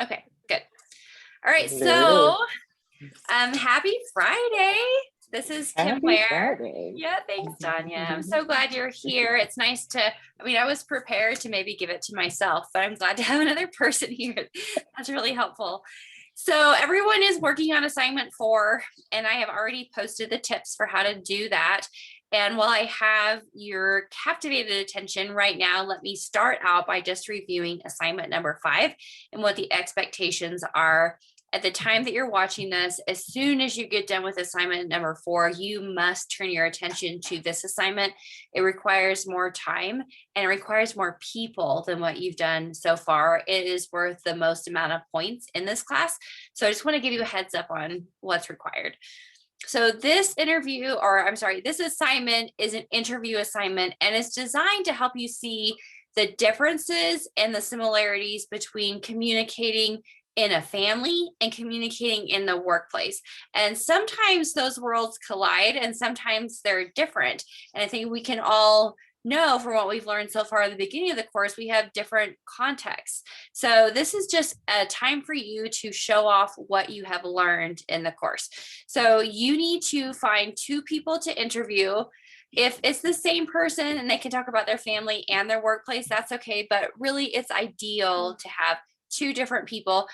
Okay, good. All right, There it is. so happy Friday. This is Kim Happy Ware. Friday. Yeah, thanks, Tanya. I'm so glad you're here. It's nice to, I was prepared to maybe give it to myself, but I'm glad to have another person here. That's really helpful. So everyone is working on assignment 4, and I have already posted the tips for how to do that. And while I have your captivated attention right now, let me start out by just reviewing assignment number 5 and what the expectations are. At the time that you're watching this, as soon as you get done with assignment number 4, you must turn your attention to this assignment. It requires more time and it requires more people than what you've done so far. It is worth the most amount of points in this class. So I just want to give you a heads up on what's required. So this assignment is an interview assignment, and it's designed to help you see the differences and the similarities between communicating in a family and communicating in the workplace. And sometimes those worlds collide and sometimes they're different. And I think we can all know from what we've learned so far at the beginning of the course, we have different contexts. So this is just a time for you to show off what you have learned in the course. So you need to find 2 people to interview. If it's the same person and they can talk about their family and their workplace, that's okay. But really, it's ideal to have 2 different people.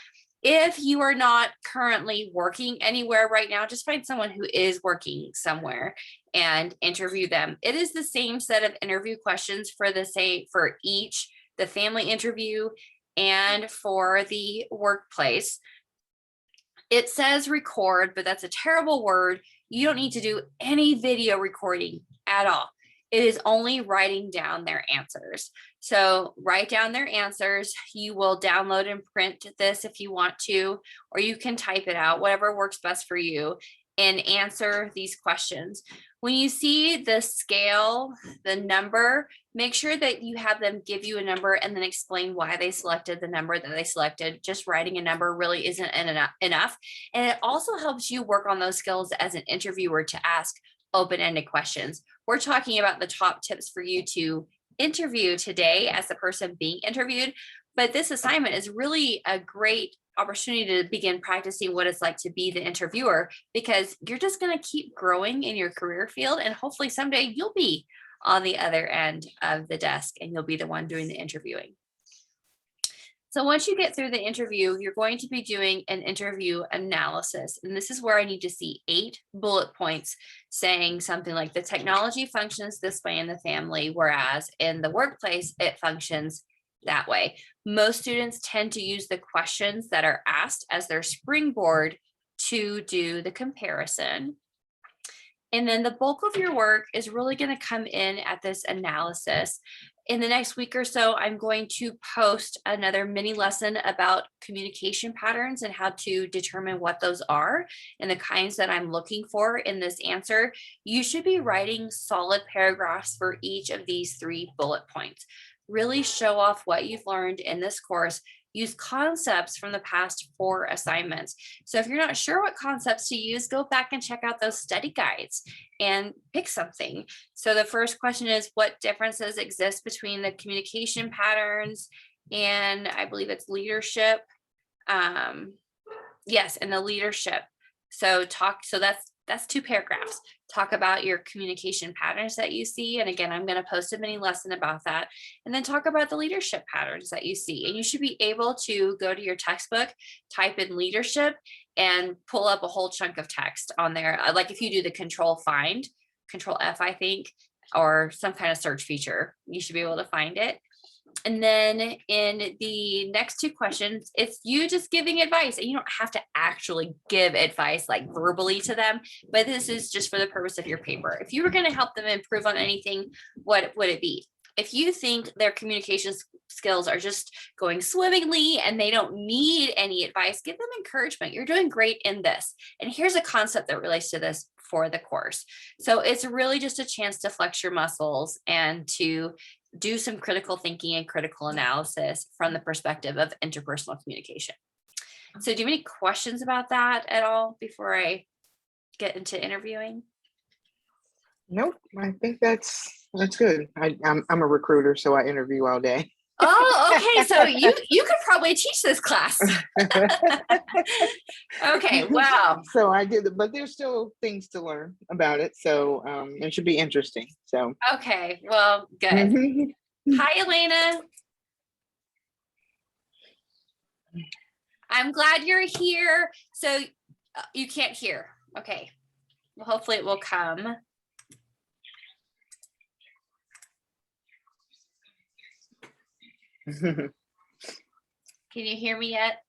If you are not currently working anywhere right now, just find someone who is working somewhere and interview them. It is the same set of interview questions for the family interview and for the workplace. It says record, but that's a terrible word. You don't need to do any video recording at all. It is only writing down their answers. So write down their answers. You will download and print this if you want to, or you can type it out, whatever works best for you, and answer these questions. When you see the scale, the number, make sure that you have them give you a number and then explain why they selected the number that they selected. Just writing a number really isn't enough. And it also helps you work on those skills as an interviewer to ask open-ended questions. We're talking about the top tips for you to interview today as the person being interviewed, but this assignment is really a great opportunity to begin practicing what it's like to be the interviewer, because you're just going to keep growing in your career field, and hopefully someday you'll be on the other end of the desk and you'll be the one doing the interviewing. So once you get through the interview, you're going to be doing an interview analysis. And this is where I need to see 8 bullet points saying something like the technology functions this way in the family, whereas in the workplace, it functions that way. Most students tend to use the questions that are asked as their springboard to do the comparison. And then the bulk of your work is really going to come in at this analysis. In the next week or so, I'm going to post another mini lesson about communication patterns and how to determine what those are and the kinds that I'm looking for in this answer. You should be writing solid paragraphs for each of these 3 bullet points. Really show off what you've learned in this course. Use concepts from the past 4 assignments. So if you're not sure what concepts to use, go back and check out those study guides and pick something. So the first question is, what differences exist between the communication patterns and I believe it's leadership? Yes, and the leadership. So that's 2 paragraphs. Talk about your communication patterns that you see. And again, I'm going to post a mini lesson about that. And then talk about the leadership patterns that you see. And you should be able to go to your textbook, type in leadership, and pull up a whole chunk of text on there. Like if you do the control F, I think, or some kind of search feature, you should be able to find it. And then in the next 2 questions, it's you just giving advice, and you don't have to actually give advice like verbally to them, but this is just for the purpose of your paper. If you were going to help them improve on anything, what would it be? If you think their communication skills are just going swimmingly and they don't need any advice, give them encouragement. You're doing great in this. And here's a concept that relates to this for the course. So it's really just a chance to flex your muscles and to do some critical thinking and critical analysis from the perspective of interpersonal communication. So do you have any questions about that at all before I get into interviewing? Nope, I think that's good. I'm a recruiter, so I interview all day. Oh, okay. So you could probably teach this class. Okay, wow. So I did, but there's still things to learn about it. So it should be interesting. So Okay, well, good. Hi, Elena. I'm glad you're here. So you can't hear. Okay. Well, hopefully it will come. Can you hear me yet?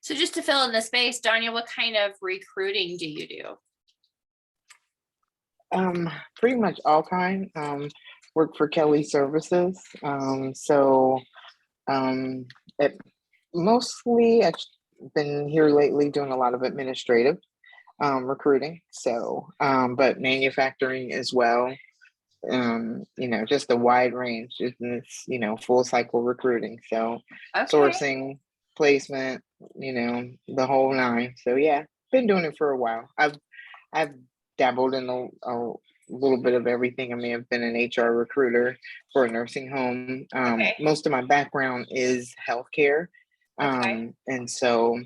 So just to fill in the space, Danya, what kind of recruiting do you do? Pretty much all kind. Work for Kelly Services. Um, it, mostly I've been here lately doing a lot of administrative recruiting. But manufacturing as well. Just a wide range. It's full cycle recruiting. So Okay. sourcing, placement, the whole nine. So yeah, been doing it for a while. I've dabbled in a little bit of everything. I may have been an HR recruiter for a nursing home. Okay. Most of my background is healthcare. Okay. And so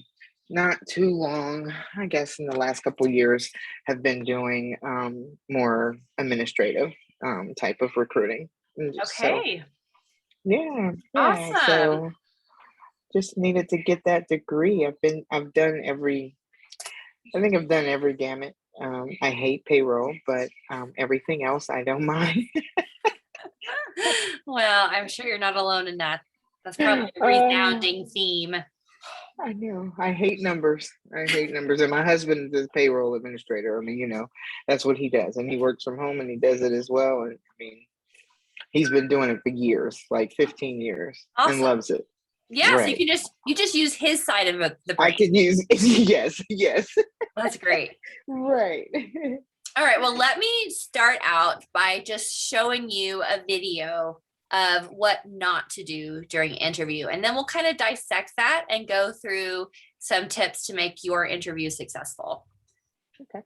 not too long, I guess in the last couple of years, have been doing more administrative type of recruiting. So Okay. yeah. Awesome. So just needed to get that degree. I've done every I think I've done every gamut. I hate payroll, but everything else I don't mind. Well, I'm sure you're not alone in that. That's probably a Uh, resounding theme. I know. I hate numbers. I hate numbers. And my husband is a payroll administrator. I mean, that's what he does. And he works from home and he does it as well. And I mean, he's been doing it for years, like 15 years, and Awesome. loves it. Yeah, so Right. you just use his side of the I brain. could use, yes. That's great. Right. All right, well, let me start out by just showing you a video of what not to do during an interview. And then we'll kind of dissect that and go through some tips to make your interview successful. Okay.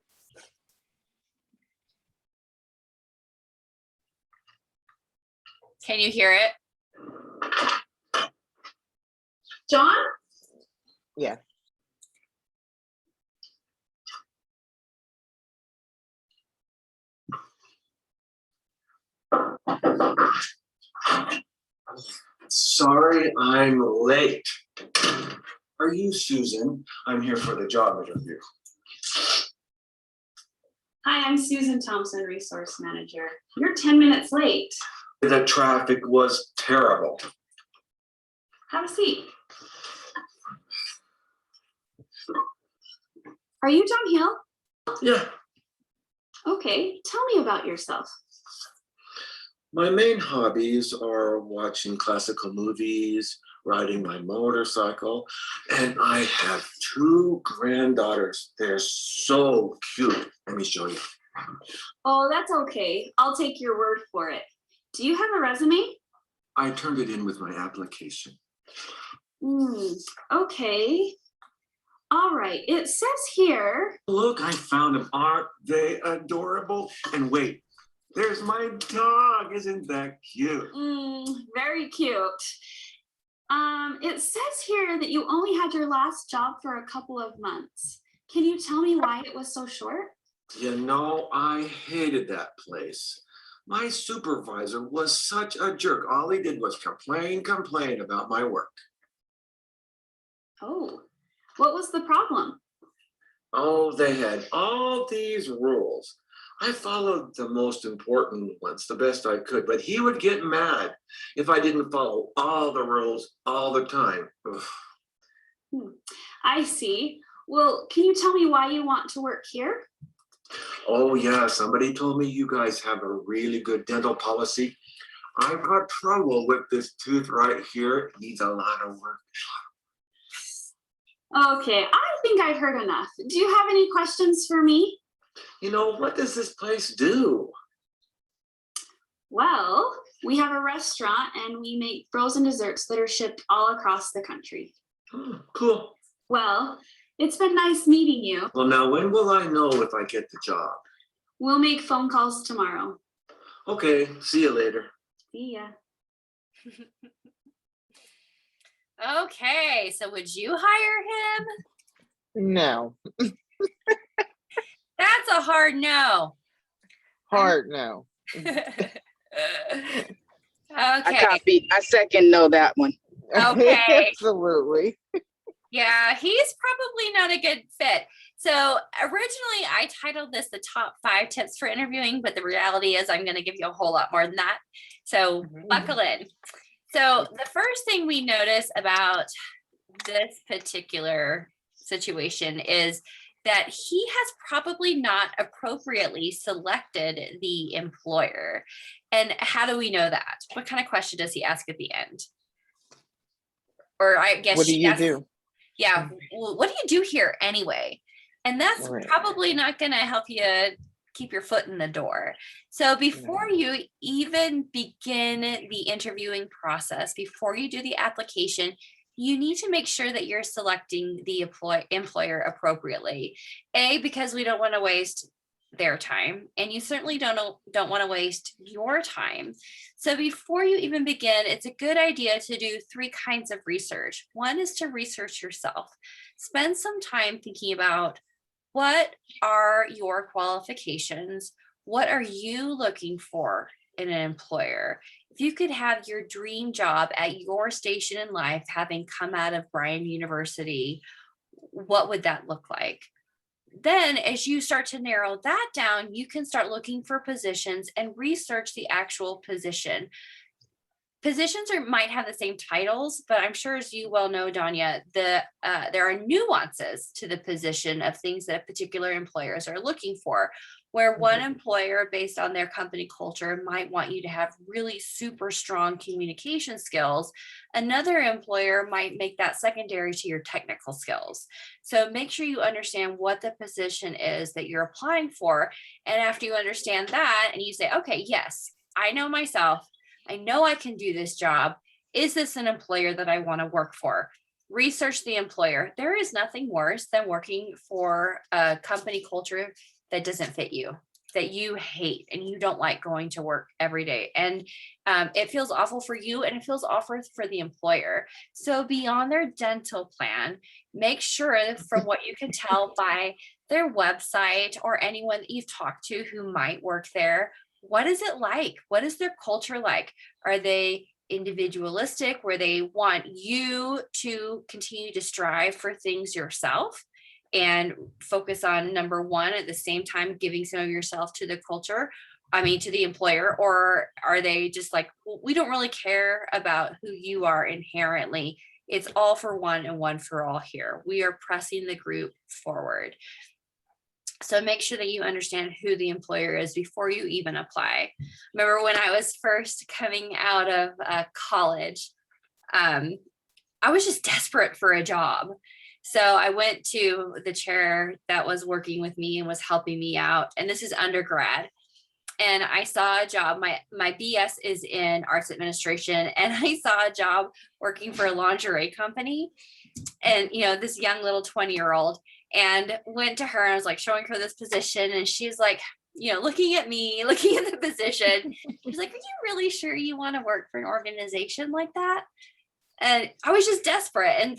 Can you hear it? John? Yeah. Sorry, I'm late. Are you Susan? I'm here for the job interview. Hi, I'm Susan Thompson, Resource Manager. You're 10 minutes late. The traffic was terrible. Have a seat. Are you John Hill? Yeah, Okay, tell me about yourself. my main hobbies are watching classical movies, riding my motorcycle, and I have 2 granddaughters. They're so cute. Let me show you. Oh, that's okay. I'll take your word for it. Do you have a resume? I turned it in with my application. Okay. All right, it says here. Look, I found them. Aren't they adorable? And wait, there's my dog. Isn't that cute? Very cute. It says here that you only had your last job for a couple of months. Can you tell me why it was so short? I hated that place. My supervisor was such a jerk. All he did was complain about my work. Oh, what was the problem? Oh, they had all these rules. I followed the most important ones the best I could, but he would get mad if I didn't follow all the rules all the time. I see. Well, can you tell me why you want to work here? Oh, yeah, somebody told me you guys have a really good dental policy. I've got trouble with this tooth right here. It needs a lot of work. Okay, I think I've heard enough. Do you have any questions for me? You know, what does this place do? Well, we have a restaurant and we make frozen desserts that are shipped all across the country. Oh, cool. Well, it's been nice meeting you. Well, now when will I know if I get the job? We'll make phone calls tomorrow. Okay, see you later. See ya. Okay, so would you hire him? No, That's a hard no. hard no. Okay. I second no that one. Okay. Absolutely. Yeah, he's probably not a good fit. So originally I titled this the top 5 tips for interviewing, but the reality is I'm going to give you a whole lot more than that. So buckle in. So the first thing we notice about this particular situation is that he has probably not appropriately selected the employer. And how do we know that? What kind of question does he ask at the end? Or I guess What do she you asks, do? yeah, well, what do you do here anyway? And that's Right. probably not going to help you keep your foot in the door. So before you even begin the interviewing process, before you do the application, you need to make sure that you're selecting the employer appropriately. Because we don't want to waste their time, and you certainly don't want to waste your time. So before you even begin, it's a good idea to do 3 kinds of research. One is to research yourself. Spend some time thinking about what are your qualifications? What are you looking for in an employer? If you could have your dream job at your station in life, having come out of Bryan University, what would that look like? Then as you start to narrow that down, you can start looking for positions and research the actual position. Positions might have the same titles, but I'm sure, as you well know, Danya, there are nuances to the position of things that particular employers are looking for, where one employer, based on their company culture, might want you to have really super strong communication skills. Another employer might make that secondary to your technical skills. So make sure you understand what the position is that you're applying for. And after you understand that and you say, okay, yes, I know myself, I know I can do this job. Is this an employer that I want to work for? Research the employer. There is nothing worse than working for a company culture that doesn't fit you, that you hate and you don't like going to work every day. And it feels awful for you and it feels awful for the employer. So beyond their dental plan, make sure, from what you can tell by their website or anyone that you've talked to who might work there, what is it like? What is their culture like? Are they individualistic, where they want you to continue to strive for things yourself and focus on number one, at the same time giving some of yourself to the culture, to the employer? Or are they just like, well, we don't really care about who you are inherently. It's all for one and one for all here. We are pressing the group forward. So make sure that you understand who the employer is before you even apply. Remember when I was first coming out of college, I was just desperate for a job. So I went to the chair that was working with me and was helping me out. And this is undergrad. And I saw a job, my BS is in arts administration. And I saw a job working for a lingerie company. And, this young little 20-year-old, and went to her and I was like showing her this position. And she's like, looking at me, looking at the position. She's like, are you really sure you want to work for an organization like that? And I was just desperate. And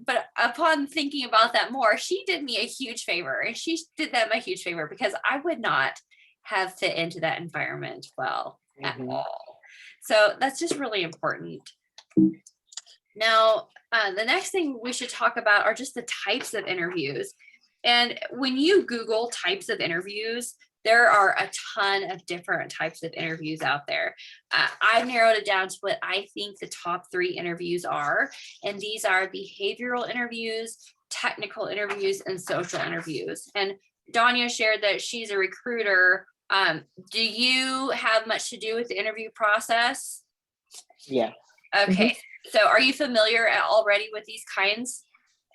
but upon thinking about that more, she did me a huge favor. And she did them a huge favor, because I would not have fit into that environment well at all. So that's just really important. Now, the next thing we should talk about are just the types of interviews. And when you Google types of interviews, there are a ton of different types of interviews out there. I've narrowed it down to what I think the top 3 interviews are. And these are behavioral interviews, technical interviews, and social interviews. And Danya shared that she's a recruiter. Do you have much to do with the interview process? Yeah. Okay, so are you familiar already with these kinds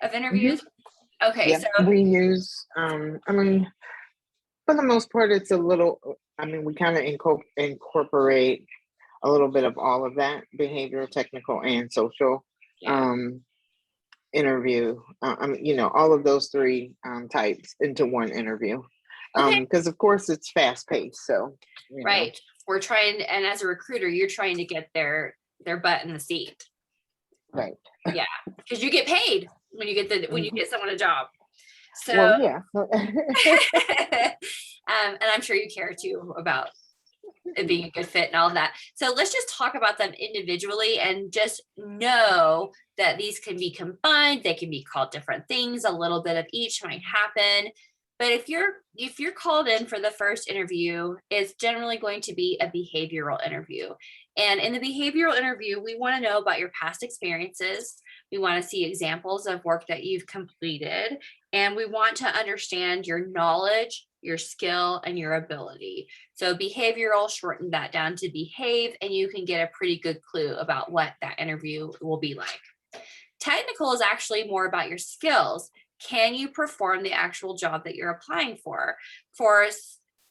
of interviews? Okay, Yeah, so we use, I mean, for the most part, it's a little, I mean, we kind of incorporate a little bit of all of that, behavioral, technical, and social yeah, interview. I mean, you know, all of those three types into one interview. okay, Because of course it's fast paced, so you know, right. We're trying, and as a recruiter, you're trying to get their butt in the seat. right. Yeah, because you get paid when you get Mhm. someone a job. So, Well, yeah. and I'm sure you care too about it being a good fit and all of that. So let's just talk about them individually and just know that these can be combined. They can be called different things. A little bit of each might happen. But if you're called in for the first interview, it's generally going to be a behavioral interview. And in the behavioral interview, we want to know about your past experiences. We want to see examples of work that you've completed. And we want to understand your knowledge, your skill, and your ability. So behavioral, shorten that down to behave, and you can get a pretty good clue about what that interview will be like. Technical is actually more about your skills. Can you perform the actual job that you're applying for? For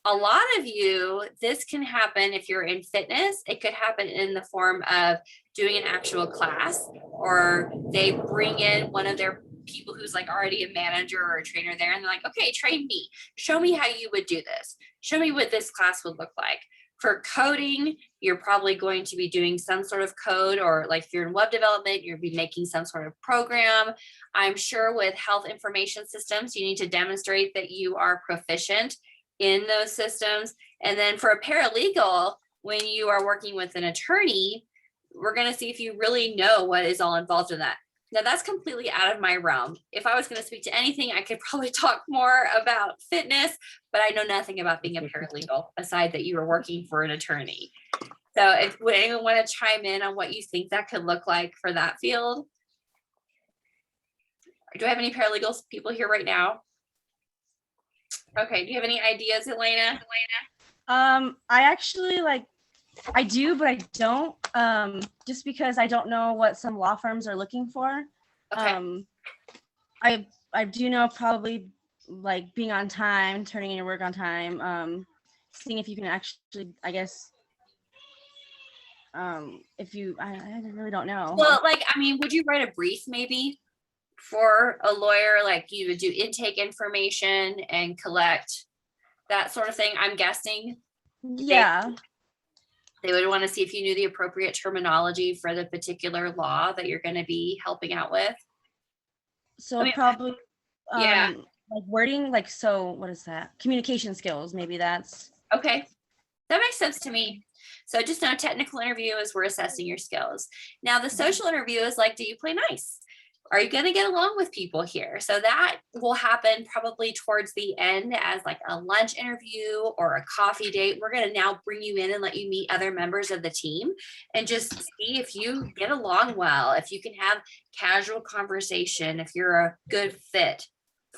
a lot of you, this can happen if you're in fitness. It could happen in the form of doing an actual class, or they bring in one of their people who's like already a manager or a trainer there, and they're like, okay, train me. Show me how you would do this. Show me what this class would look like. For coding, you're probably going to be doing some sort of code, or like if you're in web development, you'll be making some sort of program. I'm sure with health information systems, you need to demonstrate that you are proficient in those systems. And then for a paralegal, when you are working with an attorney, we're going to see if you really know what is all involved in that. Now that's completely out of my realm. If I was going to speak to anything, I could probably talk more about fitness, but I know nothing about being a paralegal aside that you are working for an attorney. So if would anyone want to chime in on what you think that could look like for that field? Do I have any paralegals people here right now? Okay, do you have any ideas, Elena? I actually I do, but I don't, just because I don't know what some law firms are looking for. Okay. I do know probably like being on time, turning in your work on time, seeing if you can actually, I guess, if you, I really don't know. Well, like, I mean, would you write a brief maybe for a lawyer? Like you would do intake information and collect that sort of thing, I'm guessing. Yeah. They would want to see if you knew the appropriate terminology for the particular law that you're going to be helping out with. So I mean, probably, yeah. like wording, like, so what is that? Communication skills, maybe that's. Okay, that makes sense to me. So just know technical interview is we're assessing your skills. Now the social interview is like, do you play nice? Are you going to get along with people here? So that will happen probably towards the end as like a lunch interview or a coffee date. We're going to now bring you in and let you meet other members of the team and just see if you get along well, if you can have casual conversation, if you're a good fit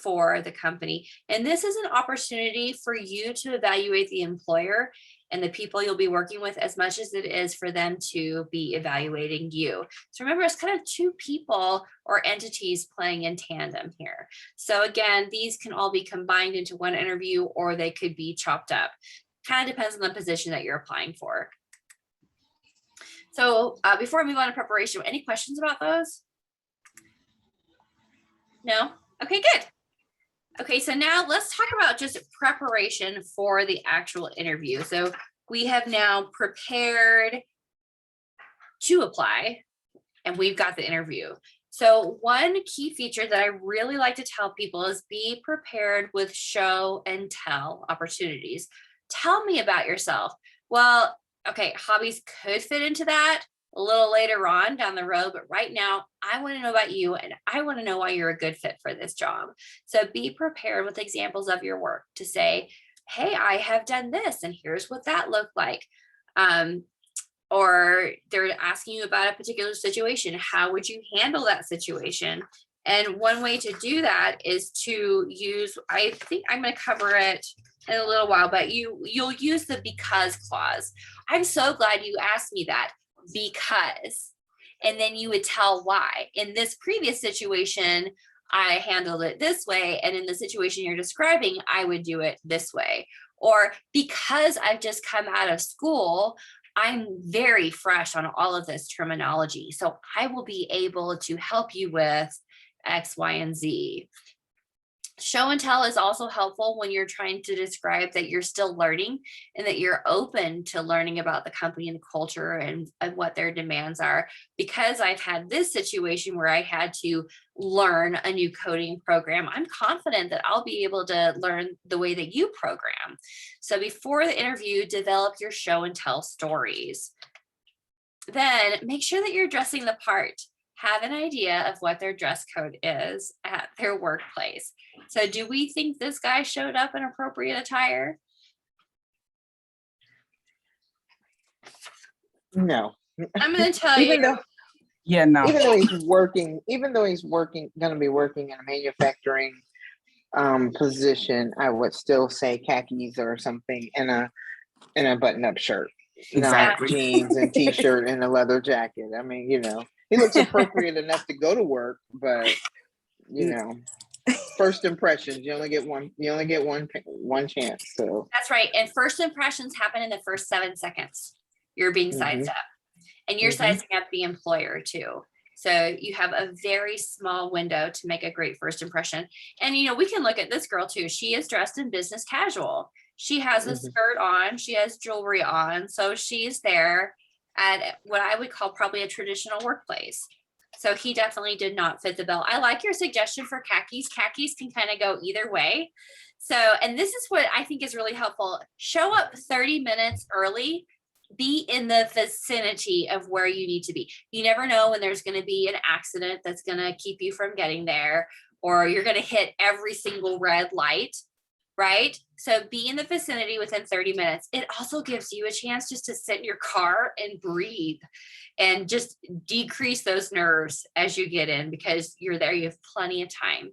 for the company. And this is an opportunity for you to evaluate the employer and the people you'll be working with as much as it is for them to be evaluating you. So remember, it's kind of two people or entities playing in tandem here. So again, these can all be combined into one interview or they could be chopped up. Kind of depends on the position that you're applying for. So before I move on to preparation, any questions about those? No? Okay, good. Okay, so now let's talk about just preparation for the actual interview. So we have now prepared to apply and we've got the interview. So one key feature that I really like to tell people is be prepared with show and tell opportunities. Tell me about yourself. Well, okay, hobbies could fit into that a little later on down the road, but right now I want to know about you and I want to know why you're a good fit for this job. So be prepared with examples of your work to say, hey, I have done this and here's what that looked like. Or they're asking you about a particular situation. How would you handle that situation? And one way to do that is to use, I think I'm going to cover it in a little while, but you'll use the because clause. I'm so glad you asked me that, because, and then you would tell why. In this previous situation, I handled it this way, and in the situation you're describing, I would do it this way. Or because I've just come out of school, I'm very fresh on all of this terminology, so I will be able to help you with X, Y, and Z. Show and tell is also helpful when you're trying to describe that you're still learning and that you're open to learning about the company and the culture and what their demands are. Because I've had this situation where I had to learn a new coding program, I'm confident that I'll be able to learn the way that you program. So before the interview, develop your show and tell stories. Then make sure that you're dressing the part. Have an idea of what their dress code is at their workplace. So do we think this guy showed up in appropriate attire? No. I'm going to tell Even you. though Yeah, no. even though he's gonna be working in a manufacturing position, I would still say khakis or something in a button-up shirt. Exactly. Not jeans and t-shirt and a leather jacket. I mean, he looks appropriate enough to go to work, but first impressions, you only get one chance. So That's right. And first impressions happen in the first 7 seconds. You're being sized up, and you're sizing up the employer too. So you have a very small window to make a great first impression. And we can look at this girl too. She is dressed in business casual. She has a skirt on, she has jewelry on. So she's there at what I would call probably a traditional workplace. So he definitely did not fit the bill. I like your suggestion for khakis. Khakis can kind of go either way. So, and this is what I think is really helpful. Show up 30 minutes early. Be in the vicinity of where you need to be. You never know when there's going to be an accident that's going to keep you from getting there, or you're going to hit every single red light, right? So be in the vicinity within 30 minutes. It also gives you a chance just to sit in your car and breathe and just decrease those nerves as you get in, because you're there, you have plenty of time.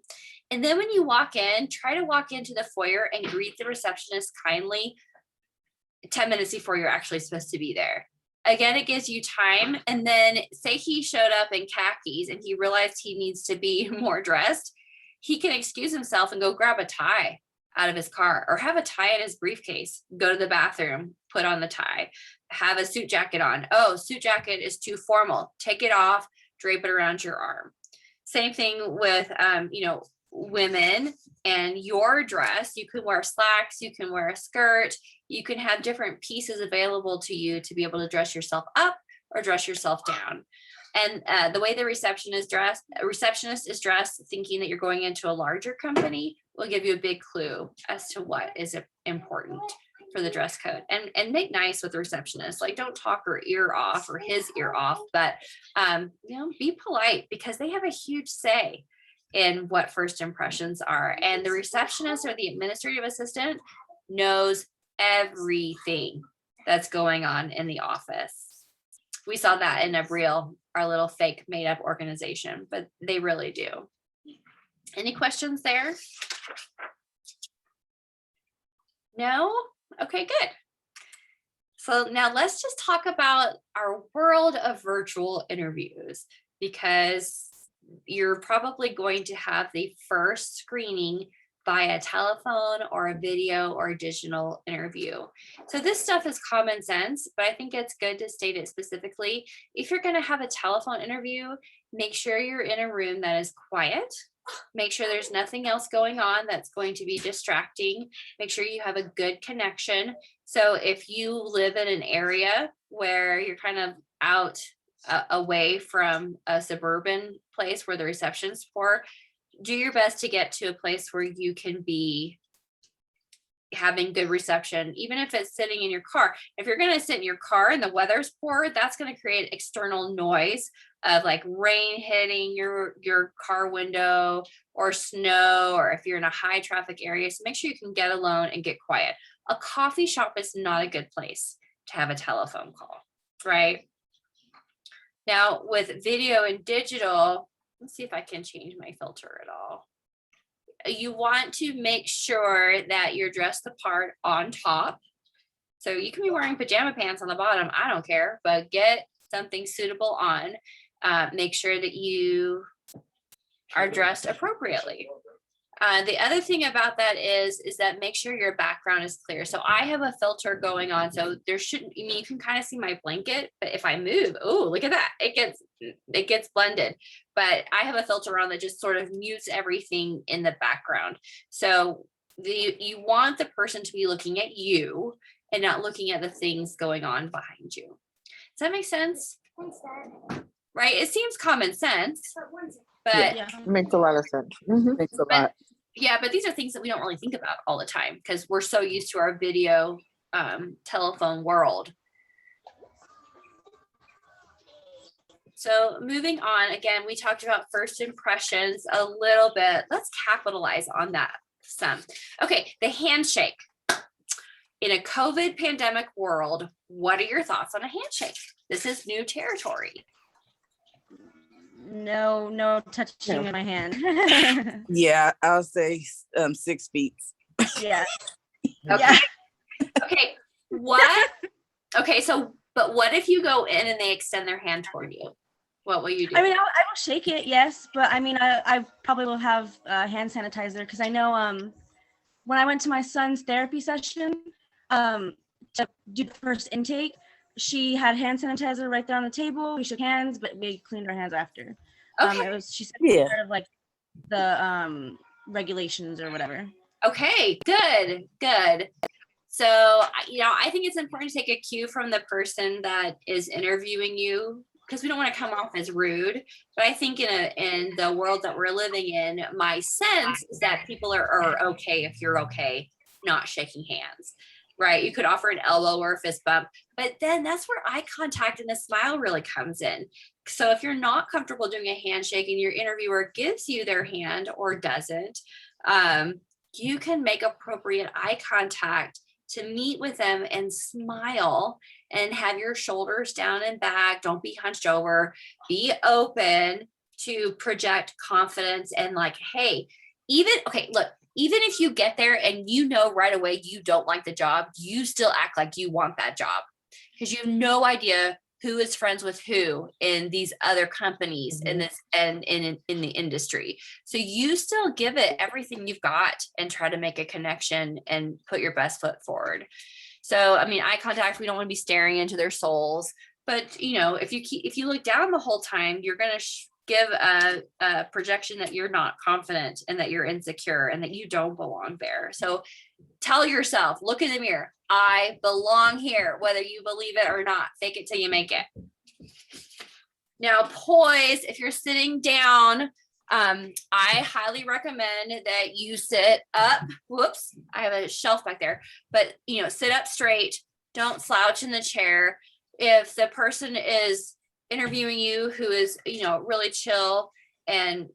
And then when you walk in, try to walk into the foyer and greet the receptionist kindly 10 minutes before you're actually supposed to be there. Again, it gives you time. And then say he showed up in khakis and he realized he needs to be more dressed, he can excuse himself and go grab a tie out of his car, or have a tie in his briefcase, go to the bathroom, put on the tie, have a suit jacket on. Oh, suit jacket is too formal. Take it off, drape it around your arm. Same thing with, women and your dress. You can wear slacks, you can wear a skirt, you can have different pieces available to you to be able to dress yourself up or dress yourself down. And the way the receptionist is dressed, thinking that you're going into a larger company, will give you a big clue as to what is important for the dress code. And make nice with the receptionist. Like, don't talk her ear off or his ear off, but be polite, because they have a huge say in what first impressions are. And the receptionist or the administrative assistant knows everything that's going on in the office. We saw that in Abril, our little fake made up organization, but they really do. Any questions there? No? Okay, good. So now let's just talk about our world of virtual interviews, because you're probably going to have the first screening via telephone or a video or a digital interview. So this stuff is common sense, but I think it's good to state it specifically. If you're going to have a telephone interview, make sure you're in a room that is quiet. Make sure there's nothing else going on that's going to be distracting. Make sure you have a good connection. So if you live in an area where you're kind of out away from a suburban place where the reception's poor, do your best to get to a place where you can be having good reception, even if it's sitting in your car. If you're going to sit in your car and the weather's poor, that's going to create external noise of like rain hitting your car window or snow, or if you're in a high traffic area. So make sure you can get alone and get quiet. A coffee shop is not a good place to have a telephone call, right? Now with video and digital, let's see if I can change my filter at all. You want to make sure that you're dressed the part on top. So you can be wearing pajama pants on the bottom, I don't care, but get something suitable on. Make sure that you are dressed appropriately. The other thing about that is that make sure your background is clear. So I have a filter going on, so there shouldn't, I mean, you can kind of see my blanket, but if I move, oh, look at that, it gets blended. But I have a filter on that just sort of mutes everything in the background. So you want the person to be looking at you and not looking at the things going on behind you. Does that make sense? Right? It seems common sense, but Yeah. Makes a lot of sense. Mhm. Makes a But- lot. yeah, but these are things that we don't really think about all the time because we're so used to our video telephone world. So moving on, again, we talked about first impressions a little bit. Let's capitalize on that some. Okay, the handshake. In a COVID pandemic world, what are your thoughts on a handshake? This is new territory. No touching in my hand. Yeah, I'll say 6 feet. Yeah. Okay. Yeah. Okay, what? Okay, so, but what if you go in and they extend their hand toward you? What will you do? I mean, I will shake it, yes, but I mean, I probably will have hand sanitizer because I know when I went to my son's therapy session to do the first intake, she had hand sanitizer right there on the table. We shook hands, but we cleaned our hands after. Okay. It was, she said, Yeah. part of like the regulations or whatever. Okay, good. So, I think it's important to take a cue from the person that is interviewing you because we don't want to come off as rude. But I think in the world that we're living in, my sense is that people are okay if you're okay not shaking hands, right? You could offer an elbow or a fist bump, but then that's where eye contact and the smile really comes in. So if you're not comfortable doing a handshake and your interviewer gives you their hand or doesn't, you can make appropriate eye contact to meet with them and smile and have your shoulders down and back. Don't be hunched over. Be open to project confidence and like, hey, even if you get there and you know right away you don't like the job, you still act like you want that job because you have no idea who is friends with who in these other companies in this and in the industry. So you still give it everything you've got and try to make a connection and put your best foot forward. So, I mean, eye contact, we don't want to be staring into their souls, but if you look down the whole time, you're going to give a projection that you're not confident and that you're insecure and that you don't belong there. So tell yourself, look in the mirror, I belong here, whether you believe it or not. Fake it till you make it. Now, poise, if you're sitting down, I highly recommend that you sit up. Whoops, I have a shelf back there, but sit up straight. Don't slouch in the chair. If the person is interviewing you who is, really chill and,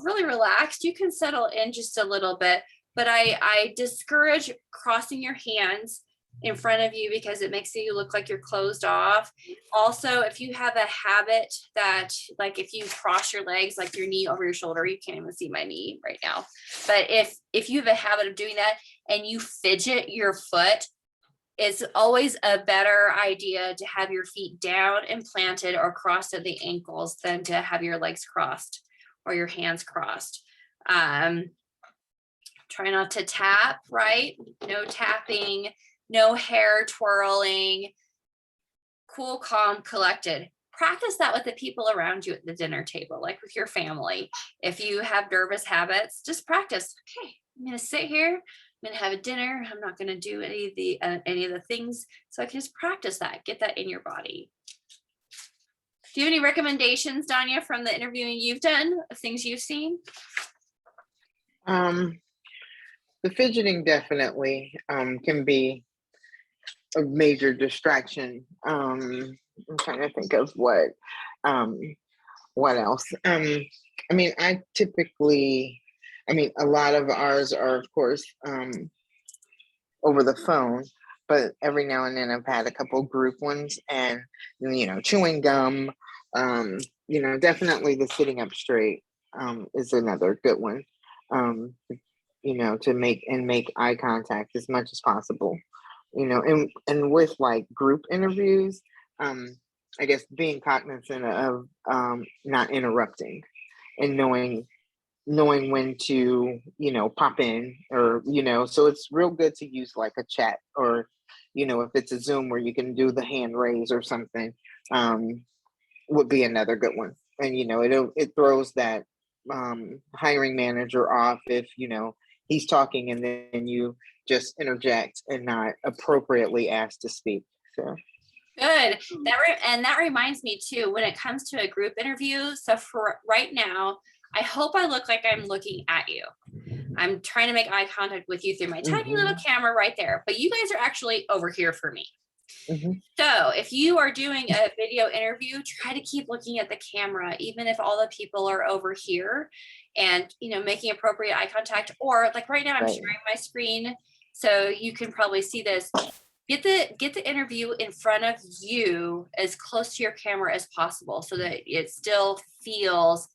really relaxed, you can settle in just a little bit. But I discourage crossing your hands in front of you because it makes you look like you're closed off. Also, if you have a habit that, like, if you cross your legs, like your knee over your shoulder, you can't even see my knee right now. But if you have a habit of doing that and you fidget your foot, it's always a better idea to have your feet down and planted or crossed at the ankles than to have your legs crossed or your hands crossed. Try not to tap, right? No tapping, no hair twirling, cool, calm, collected. Practice that with the people around you at the dinner table, like with your family. If you have nervous habits, just practice. Okay, I'm gonna sit here, I'm gonna have a dinner. I'm not gonna do any of the things. So I can just practice that, get that in your body. Do you have any recommendations, Danya, from the interviewing you've done of things you've seen? The fidgeting definitely can be a major distraction. I'm trying to think of what else. I mean, a lot of ours are, of course, over the phone, but every now and then I've had a couple group ones and, chewing gum, definitely the sitting up straight is another good one. To make eye contact as much as possible. And with like group interviews, I guess being cognizant of not interrupting and knowing when to pop in, or so it's real good to use like a chat, or if it's a Zoom where you can do the hand raise or something, would be another good one. And it throws that hiring manager off if he's talking and then you just interject and not appropriately asked to speak. So Good. That reminds me too, when it comes to a group interview. So for right now, I hope I look like I'm looking at you. I'm trying to make eye contact with you through my tiny little camera right there, but you guys are actually over here for me. So if you are doing a video interview, try to keep looking at the camera, even if all the people are over here, and making appropriate eye contact. Or like right now, I'm sharing my screen, so you can probably see this. Get the interview in front of you as close to your camera as possible, so that it still feels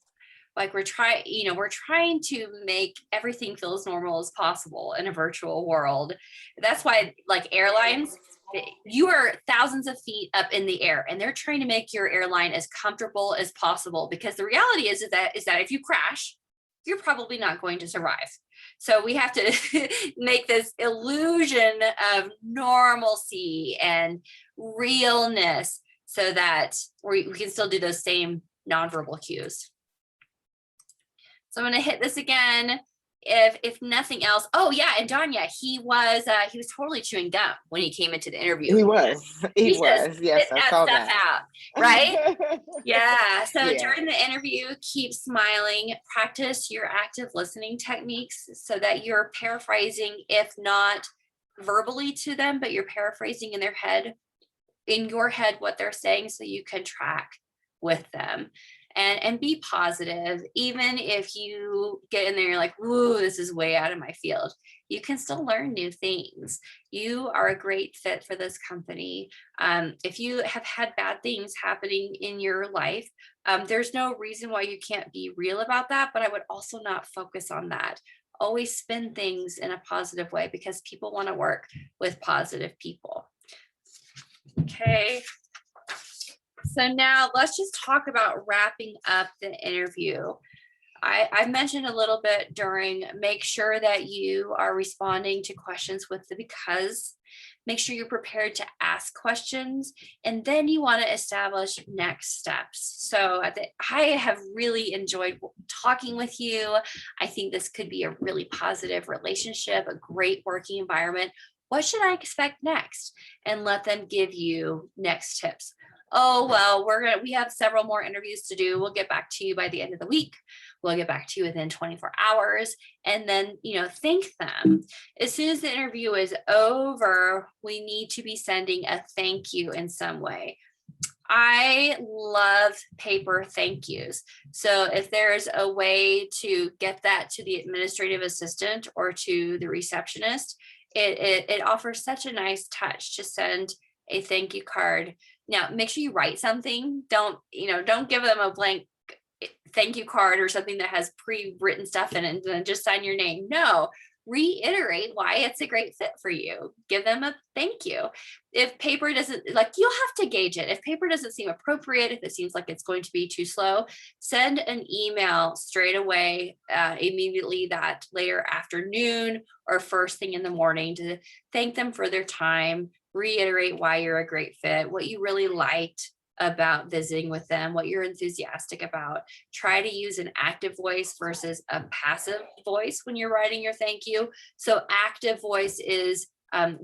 like we're trying to make everything feel as normal as possible in a virtual world. That's why, like airlines, you are thousands of feet up in the air, and they're trying to make your airline as comfortable as possible, because the reality is that if you crash, you're probably not going to survive. So we have to make this illusion of normalcy and realness so that we can still do those same nonverbal cues. So I'm going to hit this again. If nothing else, oh yeah, and Danya, he was totally chewing gum when he came into the interview. He was. Yes, I saw that. Out, right? Yeah. So during the interview, keep smiling. Practice your active listening techniques so that you're paraphrasing, if not verbally to them, but you're paraphrasing in your head what they're saying, so you can track with them. And be positive. Even if you get in there, you're like, "Ooh, this is way out of my field." You can still learn new things. You are a great fit for this company. If you have had bad things happening in your life, there's no reason why you can't be real about that. But I would also not focus on that. Always spin things in a positive way, because people want to work with positive people. Okay. So now let's just talk about wrapping up the interview. I mentioned a little bit during, make sure that you are responding to questions with the because. Make sure you're prepared to ask questions, and then you want to establish next steps. So I have really enjoyed talking with you. I think this could be a really positive relationship, a great working environment. What should I expect next? And let them give you next tips. Oh, well, we have several more interviews to do. We'll get back to you by the end of the week. We'll get back to you within 24 hours. And then, thank them. As soon as the interview is over, we need to be sending a thank you in some way. I love paper thank yous. So if there's a way to get that to the administrative assistant or to the receptionist, it offers such a nice touch to send a thank you card. Now, make sure you write something. Don't give them a blank thank you card or something that has pre-written stuff in it and then just sign your name. No, reiterate why it's a great fit for you. Give them a thank you. If paper doesn't, you'll have to gauge it. If paper doesn't seem appropriate, if it seems like it's going to be too slow, send an email straight away, immediately that later afternoon or first thing in the morning, to thank them for their time, reiterate why you're a great fit, what you really liked about visiting with them, what you're enthusiastic about. Try to use an active voice versus a passive voice when you're writing your thank you. So active voice is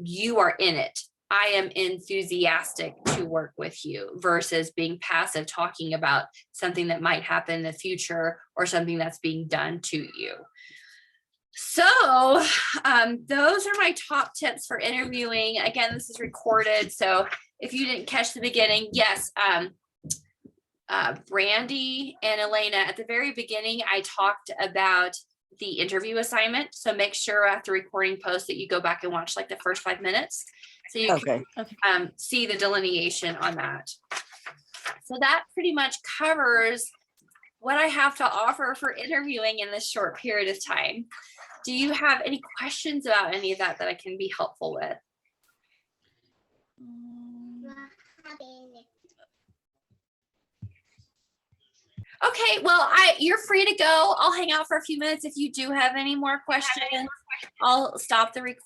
you are in it. I am enthusiastic to work with you, versus being passive, talking about something that might happen in the future or something that's being done to you. So those are my top tips for interviewing. Again, this is recorded, so if you didn't catch the beginning, yes, Brandy and Elena, at the very beginning, I talked about the interview assignment. So make sure after recording post that you go back and watch the first 5 minutes, so you can see the delineation on that. So that pretty much covers what I have to offer for interviewing in this short period of time. Do you have any questions about any of that that I can be helpful with? Okay, well, you're free to go. I'll hang out for a few minutes. If you do have any more questions, I'll stop the recording.